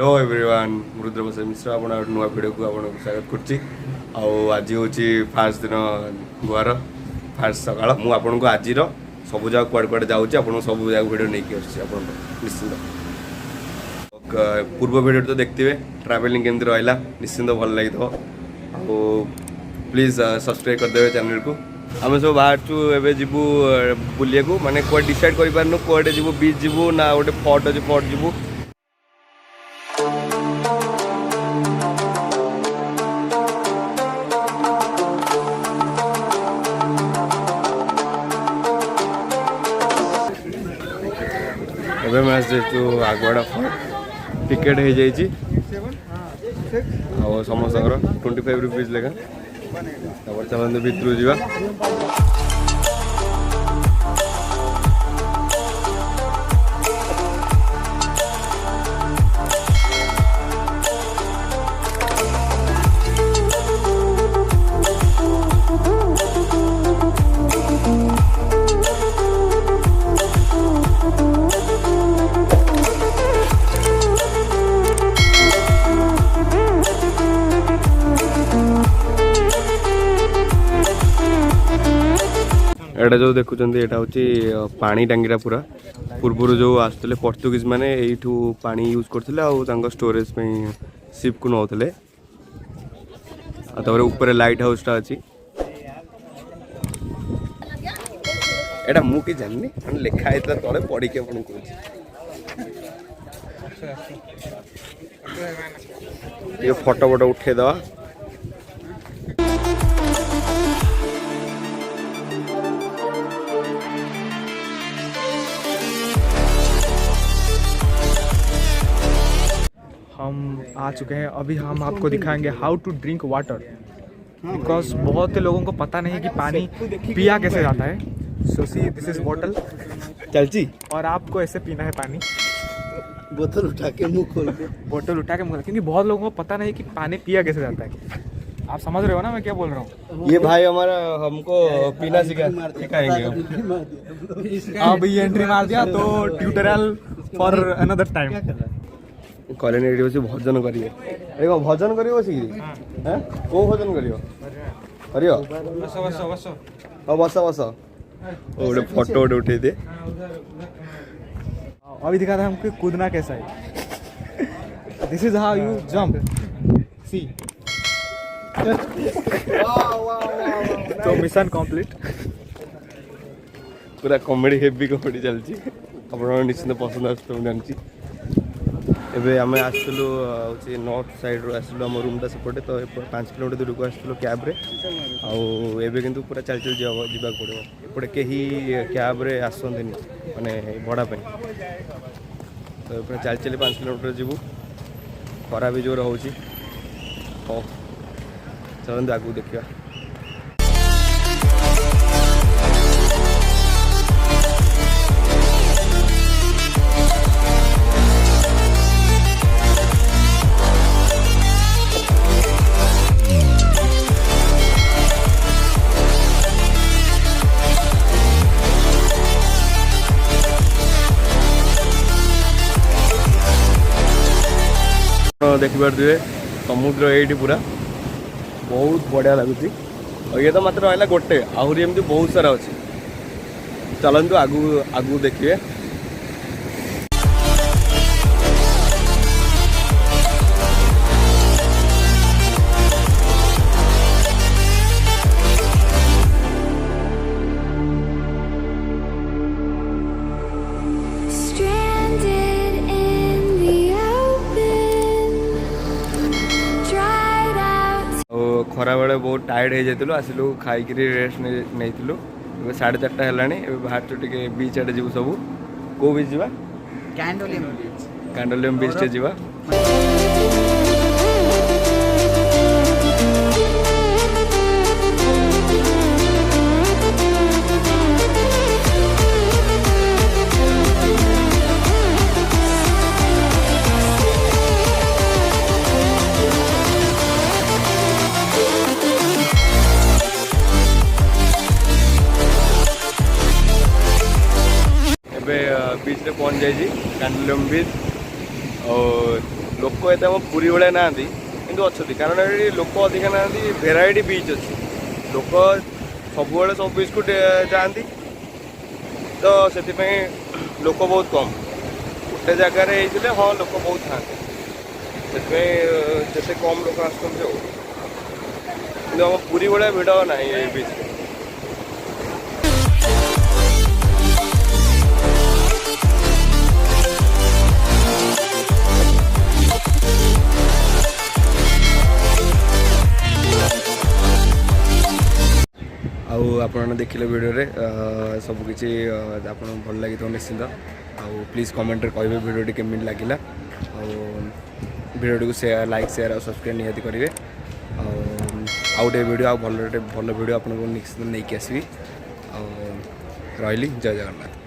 Hello everyone Rudra Prasad Mishra आप नुआ video को आपको स्वागत करुच्ची आज हूँ फास्ट दिन गुआर फास्ट सकाल मुझे आज सब जगह कुआड़े कुआड़े जाऊँगी आपको सब जगह वीडियो नहीं आप निश्चिंत पूर्व वीडियो तो देखते ट्रैवलिंग केमती रहा निश्चिंत भल लगी प्लीज सब्सक्राइब करदे चैनल को आम सब बाहर एवं जीवु बुलिया को माने कुआडे डिसाइड कर पारनु कुआडे जीवु बीच जीवु ना गोटे फट अच्छे फट जीवु मैच जेहतु आगुआड़ा फट टिकेट हो जाइए समस्त 25 रुपीज लेखा चलते भितर जा एटा जो देखुं यहाँ हूँ पानी टांगीरा पूरा पूर्वर जो आसते पर्तुगीज मैंने यू पानी यूज करते स्टोरेज शिप को नौले ऊपर लाइट हाउस टा अच्छी एटा मु कि जानी लिखाई तले पढ़ी के फोटो फोटो उठेदवा हम आ चुके हैं। अभी हम आपको दिखाएंगे how to drink water because बहुत लोगों को पता नहीं कि पानी पिया कैसे जाता है। सो सी दिस इज बोतल चलची और आपको ऐसे पीना है पानी बोतल उठा के मुंह खोल के क्योंकि बहुत लोगों को पता नहीं कि पानी पिया कैसे जाता है। आप समझ रहे हो ना मैं क्या बोल रहा हूँ। ये भाई हमारा हमको पीना सिखाएंगे। अब ये एंट्री मार दिया तो tutorial for another time. College एडी बस भजन करिए देखो भजन करियो बस हैं को भजन करियो करियो बस बस बस हां बस बस ओडे फोटो ओडे उठे दे। अभी दिखा था हमको कूदना कैसा है। This is how you jump see. तो मिशन कंप्लीट पूरा कॉमेडी हेवी कॉमेडी चलची आपण निश्चित पसंद आसतो जानची। एबे आम आसलु नॉर्थ साइड रो आसलु आम रूमटा सेपटे तो 5 किलोमीटर दूर को आसलु कैब रे आबे किंतु पूरा चल चल जावा पड़ो एपटे कहीं कैब रे आसंतनी माने भड़ा पे तो पूरा चल चल 5 किलोमीटर जीवु खरा भी जोर होची हो चलते आगू देखिया। देखिपे समुद्र ये पूरा बहुत बढ़िया लगुच और ये तो मात्र रहा गोटे आहरी एमती बहुत सारा अच्छे चलतु आगू आगू देखिए। खरा बेले बहुत टायर्ड हो जाइलु आसिलु खाई रेस्ट नहीं 4:30 है बाहर टे बीच आड़े जीव सब को बीच जा कैंडोलियम बीच टे जा। बीच में पहुंच जाइए कैंडोलियम बीच और लोक एत आम पुरी भाया ना कि अच्छा कारण ये लोक अधिका ना भेराइटी बीच अच्छी लोक सब सब बीच को जाती तो से लोक बहुत कम गोटे जगार हाँ लोक बहुत था से कम लोक आम पुरी भाया भिड़ ना ये बीच आपने देखिले वीडियो रे सबकि आप भल लगी तो निश्चिंत प्लीज कमेंट कहे वीडियो केमी लगे वीडियो को शेयर लाइक शेयर और सब्सक्राइब निहाती करेंगे आउटे वीडियो आ भल वीडियो आपको निश्चित नहीं आसवि रही जय जगन्नाथ।